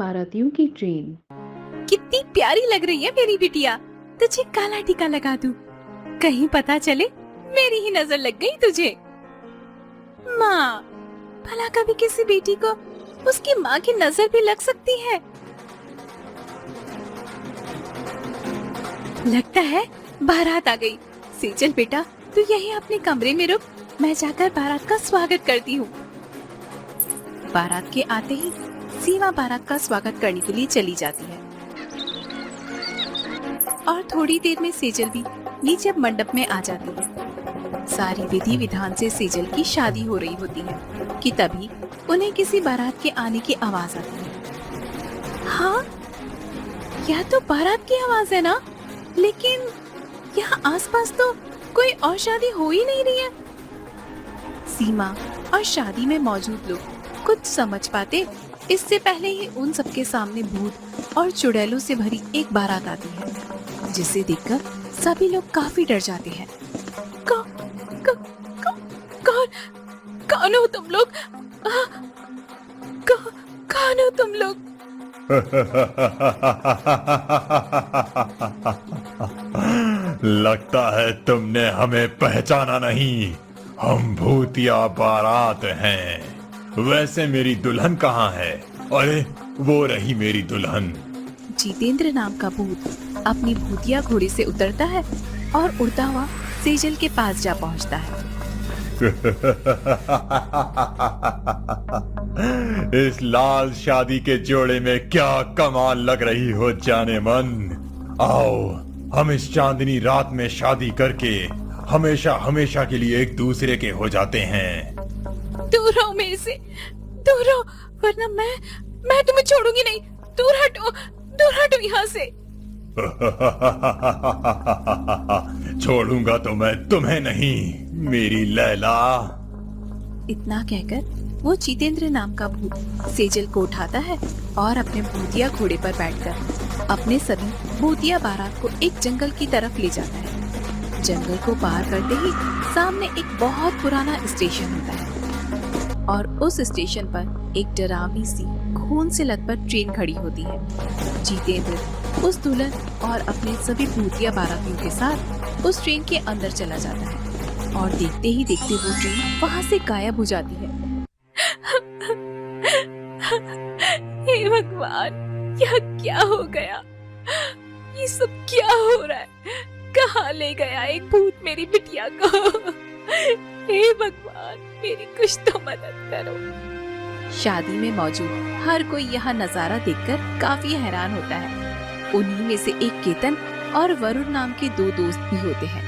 बारातियों की ट्रेन। कितनी प्यारी लग रही है मेरी बिटिया। तुझे काला टीका लगा दूं, कहीं पता चले मेरी ही नजर लग गई तुझे। माँ, भला कभी किसी बेटी को उसकी माँ की नजर भी लग सकती है? लगता है बारात आ गई। सेजल बेटा, तू यहीं अपने कमरे में रुक, मैं जाकर बारात का स्वागत करती हूँ। बारात के आते ही सीमा बारात का स्वागत करने के लिए चली जाती है और थोड़ी देर में सेजल भी नीचे मंडप में आ जाती है। सारी विधि विधान से सेजल की शादी हो रही होती है कि तभी उन्हें किसी बारात के आने की आवाज आती है। हाँ, यह तो बारात की आवाज है ना, लेकिन यहाँ आसपास तो कोई और शादी हो ही नहीं रही है। सीमा और शादी में मौजूद लोग कुछ समझ पाते इससे पहले ही उन सबके सामने भूत और चुड़ैलों से भरी एक बारात आती है, जिसे देखकर सभी लोग काफी डर जाते हैं। कौन हो तुम लोग? कौन हो तुम लोग? लगता है तुमने हमें पहचाना नहीं। हम भूतिया बारात हैं। वैसे मेरी दुल्हन कहाँ है? अरे वो रही मेरी दुल्हन। जितेंद्र नाम का भूत अपनी भूतिया घोड़े से उतरता है और उड़ता हुआ सेजल के पास जा पहुंचता है। इस लाल शादी के जोड़े में क्या कमाल लग रही हो जाने मन। आओ, हम इस चांदनी रात में शादी करके हमेशा हमेशा के लिए एक दूसरे के हो जाते हैं। दूर रहो मेरे से, दूर रहो, वरना मैं तुम्हें छोड़ूंगी नहीं। दूर हटो यहाँ से। छोड़ूंगा तो मैं तुम्हें नहीं, मेरी लैला। इतना कहकर वो जितेंद्र नाम का भूत सेजल को उठाता है और अपने भूतिया घोड़े पर बैठकर अपने सभी भूतिया बारात को एक जंगल की तरफ ले जाता है। जंगल को पार करते ही सामने एक बहुत पुराना स्टेशन होता है और उस स्टेशन पर एक डरावनी सी खून से लथपथ ट्रेन खड़ी होती है। जितेंद्र उस दुल्हन और अपने सभी भूतिया बारातियों के साथ उस ट्रेन के अंदर चला जाता है और देखते ही देखते वो ट्रेन वहाँ से गायब हो जाती है। हे भगवान, यह क्या हो गया? ये सब क्या हो रहा है? कहाँ ले गया एक भूत मेरी बिटिया को? हे भगवान, मेरी कुछ तो मदद करो। शादी में मौजूद हर कोई यह नजारा देखकर काफी हैरान होता है। उन्हीं में से एक केतन और वरुण नाम के दो दोस्त भी होते हैं।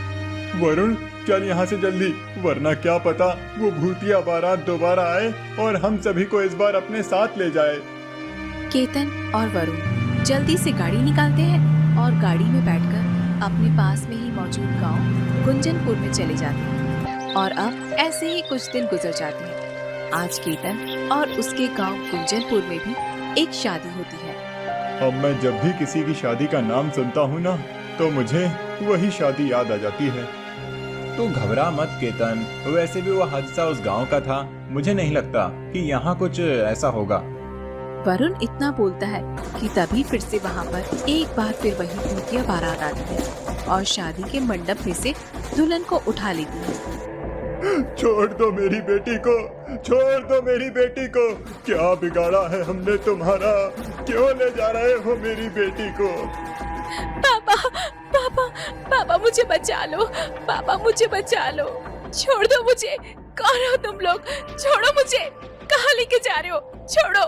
वरुण, चल यहाँ से जल्दी, वरना क्या पता वो भूतिया बारात दोबारा आए और हम सभी को इस बार अपने साथ ले जाए। केतन और वरुण जल्दी से गाड़ी निकालते हैं और गाड़ी में बैठकर अपने पास में ही मौजूद गांव गुंजनपुर में चले जाते हैं। और अब ऐसे ही कुछ दिन गुजर जाते हैं। आज केतन और उसके गांव गुंजनपुर में भी एक शादी होती है। अब मैं जब भी किसी की शादी का नाम सुनता हूँ ना, तो मुझे वही शादी याद आ जाती है। तू घबरा मत केतन, वैसे भी वो हादसा उस गांव का था। मुझे नहीं लगता कि यहाँ कुछ ऐसा होगा। वरुण इतना बोलता है कि तभी फिर से वहाँ पर एक बार फिर वही भूतिया बारात आती है और शादी के मंडप में से दुल्हन को उठा लेती है। छोड़ दो मेरी बेटी को, छोड़ दो मेरी बेटी को। क्या बिगाड़ा है हमने तुम्हारा? क्यों ले जा रहे हो मेरी बेटी को? पापा, पापा, पापा मुझे बचा लो, पापा मुझे बचा लो, छोड़ दो मुझे। कौन हो तुम लोग? छोड़ो मुझे, कहाँ लेके जा रहे हो? छोड़ो।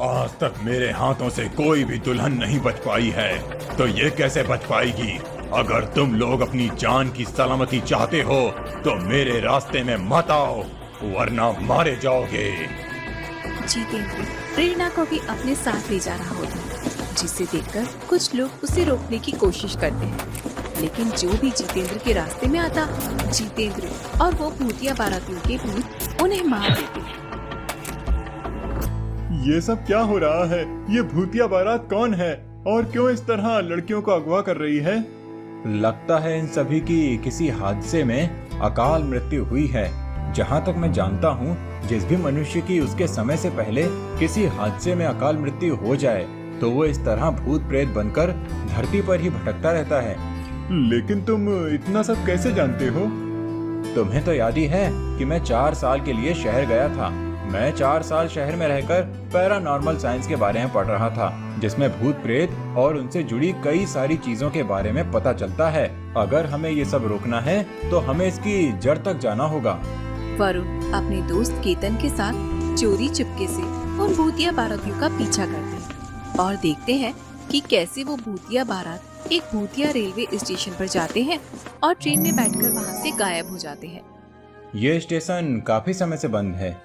आज तक मेरे हाथों से कोई भी दुल्हन नहीं बच पाई है, तो ये कैसे बच पाएगी? अगर तुम लोग अपनी जान की सलामती चाहते हो तो मेरे रास्ते में मत आओ, वरना मारे जाओगे। जितेंद्र प्रेरणा को भी अपने साथ ले जा रहा होता है, जिसे देखकर कुछ लोग उसे रोकने की कोशिश करते हैं, लेकिन जो भी जितेंद्र के रास्ते में आता, जितेंद्र और वो भूतिया बारातियों के भूत उन्हें मार देते हैं। ये सब क्या हो रहा है? ये भूतिया बारात कौन है और क्यों इस तरह लड़कियों को अगवा कर रही है? लगता है इन सभी की किसी हादसे में अकाल मृत्यु हुई है। जहाँ तक मैं जानता हूँ, जिस भी मनुष्य की उसके समय से पहले किसी हादसे में अकाल मृत्यु हो जाए तो वो इस तरह भूत प्रेत बनकर धरती पर ही भटकता रहता है। लेकिन तुम इतना सब कैसे जानते हो? तुम्हें तो याद ही है कि मैं 4 साल के लिए शहर गया था। मैं 4 साल शहर में रहकर पैरानॉर्मल साइंस के बारे में पढ़ रहा था, जिसमें भूत प्रेत और उनसे जुड़ी कई सारी चीजों के बारे में पता चलता है। अगर हमें ये सब रोकना है तो हमें इसकी जड़ तक जाना होगा। वरुण अपने दोस्त केतन के साथ चोरी चुपके से उन भूतिया बारातियों का पीछा करते हैं और देखते हैं कि कैसे वो भूतिया बारात एक भूतिया रेलवे स्टेशन पर जाते हैं और ट्रेन में बैठकर वहाँ से गायब हो जाते हैं। ये स्टेशन काफी समय से बंद है।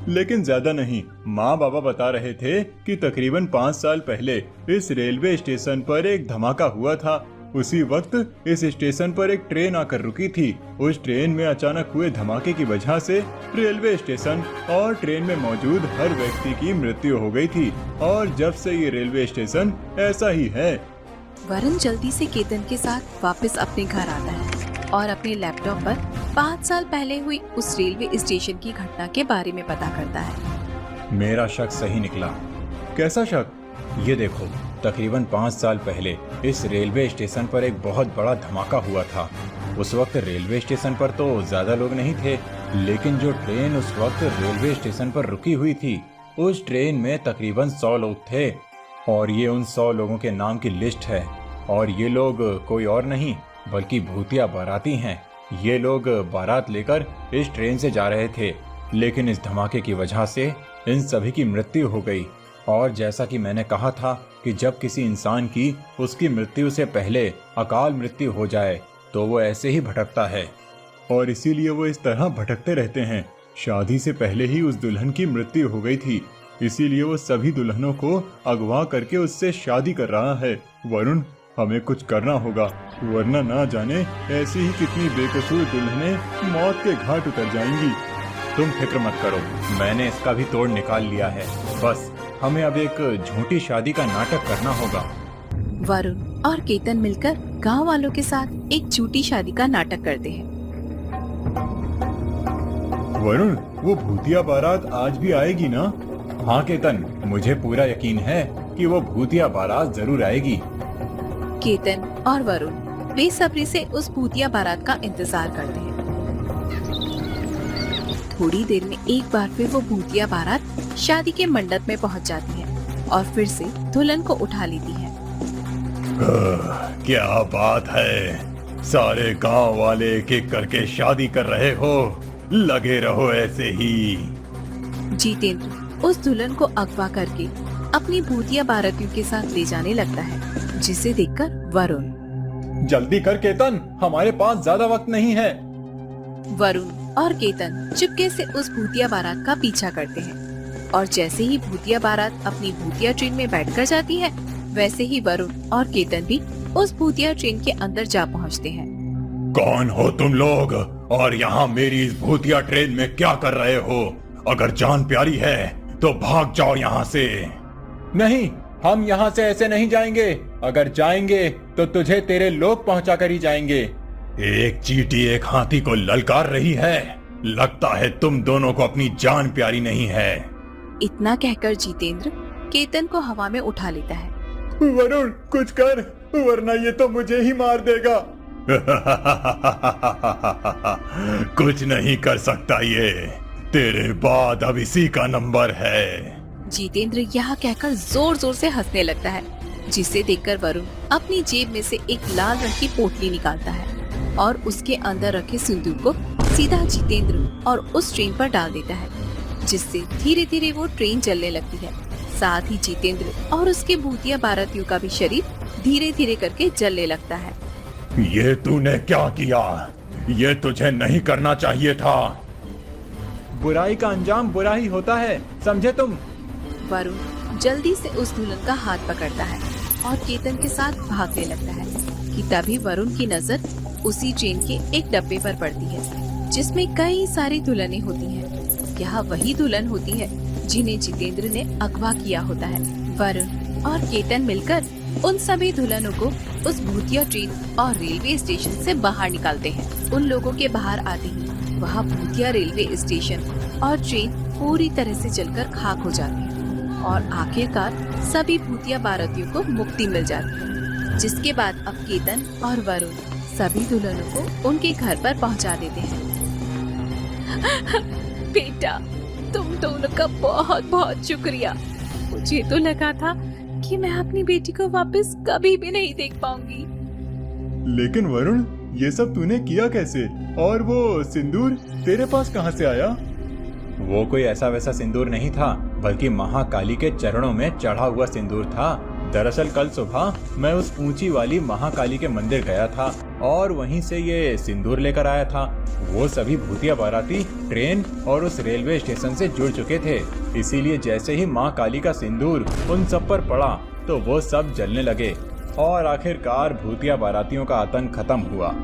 लेकिन ज्यादा नहीं। माँ बाबा बता रहे थे कि तकरीबन 5 साल पहले इस रेलवे स्टेशन पर एक धमाका हुआ था। उसी वक्त इस स्टेशन पर एक ट्रेन आकर रुकी थी। उस ट्रेन में अचानक हुए धमाके की वजह से रेलवे स्टेशन और ट्रेन में मौजूद हर व्यक्ति की मृत्यु हो गई थी और जब से ये रेलवे स्टेशन ऐसा ही है। वरुण जल्दी से केतन के साथ वापस अपने घर आता है और अपने लैपटॉप पर 5 साल पहले हुई उस रेलवे स्टेशन की घटना के बारे में पता करता है। मेरा शक सही निकला। कैसा शक? ये देखो, तकरीबन 5 साल पहले इस रेलवे स्टेशन पर एक बहुत बड़ा धमाका हुआ था। उस वक्त रेलवे स्टेशन पर तो ज्यादा लोग नहीं थे, लेकिन जो ट्रेन उस वक्त रेलवे स्टेशन पर रुकी हुई थी, उस ट्रेन में तकरीबन 100 लोग थे और ये उन 100 लोगों के नाम की लिस्ट है। और ये लोग कोई और नहीं बल्कि भूतिया बाराती हैं। ये लोग बारात लेकर इस ट्रेन से जा रहे थे, लेकिन इस धमाके की वजह से इन सभी की मृत्यु हो गई। और जैसा कि मैंने कहा था कि जब किसी इंसान की उसकी मृत्यु से पहले अकाल मृत्यु हो जाए तो वो ऐसे ही भटकता है और इसीलिए वो इस तरह भटकते रहते हैं। शादी से पहले ही उस दुल्हन की मृत्यु हो गई थी, इसीलिए वो सभी दुल्हनों को अगवा करके उससे शादी कर रहा है। वरुण, हमें कुछ करना होगा, वरना ना जाने ऐसी ही कितनी बेकसूर दुल्हनें मौत के घाट उतर जाएंगी। तुम फिक्र मत करो, मैंने इसका भी तोड़ निकाल लिया है। बस हमें अब एक झूठी शादी का नाटक करना होगा। वरुण और केतन मिलकर गांव वालों के साथ एक झूठी शादी का नाटक करते हैं। वरुण, वो भूतिया बारात आज भी आएगी ना? हाँ केतन, मुझे पूरा यकीन है कि वो भूतिया बारात जरूर आएगी। केतन और वरुण बेसब्री से उस भूतिया बारात का इंतजार करते हैं। थोड़ी देर में एक बार फिर वो भूतिया बारात शादी के मंडप में पहुंच जाती है और फिर से दुल्हन को उठा लेती है। क्या बात है, सारे गांव वाले एक एक करके शादी कर रहे हो। लगे रहो ऐसे ही। जितेंद्र उस दुल्हन को अगवा करके अपनी भूतिया बारातियों के साथ ले जाने लगता है, जिसे देखकर वरुण, जल्दी कर केतन, हमारे पास ज्यादा वक्त नहीं है। वरुण और केतन चुपके से उस भूतिया बारात का पीछा करते हैं और जैसे ही भूतिया बारात अपनी भूतिया ट्रेन में बैठकर जाती है, वैसे ही वरुण और केतन भी उस भूतिया ट्रेन के अंदर जा पहुंचते हैं। कौन हो तुम लोग और यहाँ मेरी इस भूतिया ट्रेन में क्या कर रहे हो? अगर जान प्यारी है तो भाग जाओ यहाँ से। नहीं, हम यहाँ से ऐसे नहीं जाएंगे। अगर जाएंगे तो तुझे तेरे लोग पहुँचा कर ही जाएंगे। एक चींटी एक हाथी को ललकार रही है। लगता है तुम दोनों को अपनी जान प्यारी नहीं है। इतना कहकर जितेंद्र केतन को हवा में उठा लेता है। वरुण, कुछ कर, वरना ये तो मुझे ही मार देगा। कुछ नहीं कर सकता ये, तेरे बाद अब इसी का नंबर है। जितेंद्र यह कहकर जोर जोर से हंसने लगता है, जिसे देखकर वरुण अपनी जेब में से एक लाल रंग की पोटली निकालता है और उसके अंदर रखे सिंदूर को सीधा जितेंद्र और उस ट्रेन पर डाल देता है, जिससे धीरे धीरे वो ट्रेन चलने लगती है। साथ ही जितेंद्र और उसके भूतिया बारातियों का भी शरीर धीरे धीरे करके जलने लगता है। ये तूने क्या किया? ये तुझे नहीं करना चाहिए था। बुराई का अंजाम बुरा ही होता है, समझे तुम? वरुण जल्दी से उस दुल्हन का हाथ पकड़ता है और केतन के साथ भागने लगता है कि तभी वरुण की नजर उसी ट्रेन के एक डब्बे पर पड़ती है, जिसमें कई सारी दुल्हनें होती हैं। यह वही दुल्हन होती है जिन्हें जितेंद्र ने अगवा किया होता है। वरुण और केतन मिलकर उन सभी दुल्हनों को उस भूतिया ट्रेन और रेलवे स्टेशन से बाहर निकालते हैं। उन लोगों के बाहर आते ही वहाँ भूतिया रेलवे स्टेशन और ट्रेन पूरी तरह से जलकर खाक हो जाती है और आखिरकार सभी भूतिया बारातियों को मुक्ति मिल जाती है, जिसके बाद अब केतन और वरुण सभी दुल्हनों को उनके घर पर पहुंचा देते हैं। बेटा, तुम दोनों का बहुत बहुत शुक्रिया। मुझे तो लगा था कि मैं अपनी बेटी को वापस कभी भी नहीं देख पाऊंगी। लेकिन वरुण, ये सब तूने किया कैसे? और वो सिंदूर तेरे पास कहाँ से आया? वो कोई ऐसा वैसा सिंदूर नहीं था, बल्कि महाकाली के चरणों में चढ़ा हुआ सिंदूर था। दरअसल कल सुबह मैं उस ऊंची वाली महाकाली के मंदिर गया था और वहीं से ये सिंदूर लेकर आया था। वो सभी भूतिया बाराती ट्रेन और उस रेलवे स्टेशन से जुड़ चुके थे, इसीलिए जैसे ही माँ काली का सिंदूर उन सब पर पड़ा तो वो सब जलने लगे और आखिरकार भूतिया बारातियों का आतंक खत्म हुआ।